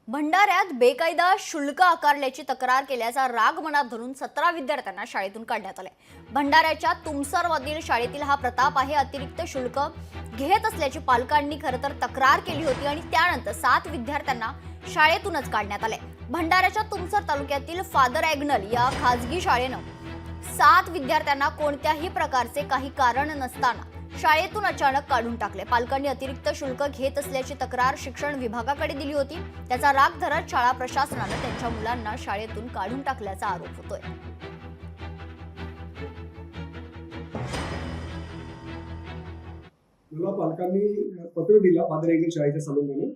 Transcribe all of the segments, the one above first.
भंडाऱ्यात बेकायदा शुल्क आकारल्याची तक्रार केल्याचा राग मनात धरून 17 विद्यार्थ्यांना शाळेतून काढण्यात आले। भंडाऱ्याच्या तुमसरमधील शाळेतील हा प्रताप आहे अतिरिक्त शुल्क घेत असल्याची पालकांनी खरं तर तक्रार केली होती आणि त्यानंतर 7 विद्यार्थ्यांना शाळेतूनच काढण्यात आले। भंडाऱ्याच्या तुमसर तालुक्यातील फादर ॲग्नल या खाजगी शाळेनं 7 विद्यार्थ्यांना कोणत्याही प्रकारचे काही कारण नसताना शाळेतून अचानक काढून टाकले। पालकांनी अतिरिक्त शुल्क घेत असल्याची तक्रार शिक्षण विभागाकडे दिली होती। त्याचा राग धरत शाळा प्रशासनाने त्यांच्या मुलांना शाळेतून काढून टाकल्याचा आरोप होतोय। मला पालकांनी पत्र दिला फादर ॲग्नल शाळेच्या संबंधाने।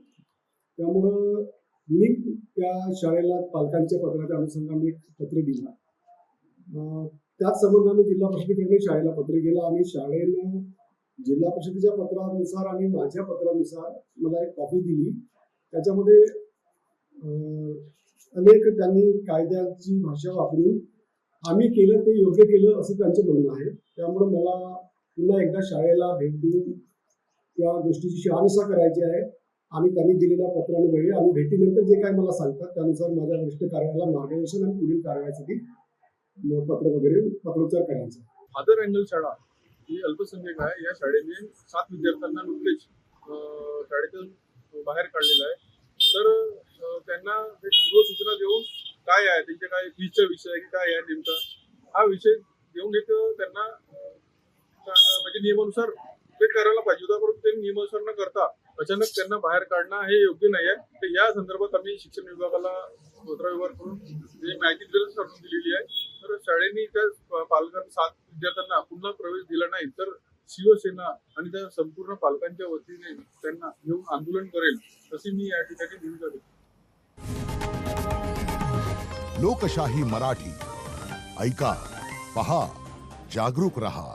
त्यामुळे मी त्या शाळेला पालकांच्या पत्राच्या अनुषंगाने पत्र दिला। त्याच संबंधाने जिल्हा परिषदेकडे शाळेला पत्र गेलं आणि शाळेनं जिल्हा परिषदेच्या पत्रानुसार आणि माझ्या पत्रानुसार मला एक कॉपी दिली। त्याच्यामध्ये अनेक त्यांनी कायद्याची भाषा वापरून आम्ही केलं ते योग्य केलं असं त्यांचं म्हणणं आहे। त्यामुळे मला पुन्हा एकदा शाळेला भेट देऊन त्या गोष्टीची शहानिशा करायची आहे आणि त्यांनी दिलेल्या पत्रानुसार आणि भेटीनंतर जे काय मला सांगतात त्यानुसार माझ्या वरिष्ठ कार्यालयाला मार्गदर्शन आणि पुढील कारवाईसाठी पत्र वगैरे पत्रोच्चार करायचा। फादर ॲग्नल शाळा ही अल्पसंख्याक आहे। या शाळेने 7 विद्यार्थ्यांना नुकतेच शाळेतून बाहेर काढलेलं आहे। तर त्यांना पूर्वसूचना देऊन काय आहे त्यांच्या काय फीचा विषय काय आहे नेमका हा विषय देऊन एक त्यांना म्हणजे नियमानुसार ते करायला पाहिजे होता, परंतु ते नियमानुसार न करता अचानक त्यांना बाहेर काढणं हे योग्य नाही आहे। तर या संदर्भात आम्ही शिक्षण विभागाला पत्रव्यवहार करून माहिती दिलेली आहे। तर शाळेने त्या पालकांना 7 विद्यार्थ्यांना पुन्हा प्रवेश दिला नाही तर शिवसेना आणि त्या संपूर्ण पालकांच्या वतीने त्यांना घेऊन आंदोलन करेल अशी मी या ठिकाणी भूमिका देतो। लोकशाही मराठी ऐका, पहा, जागरूक रहा।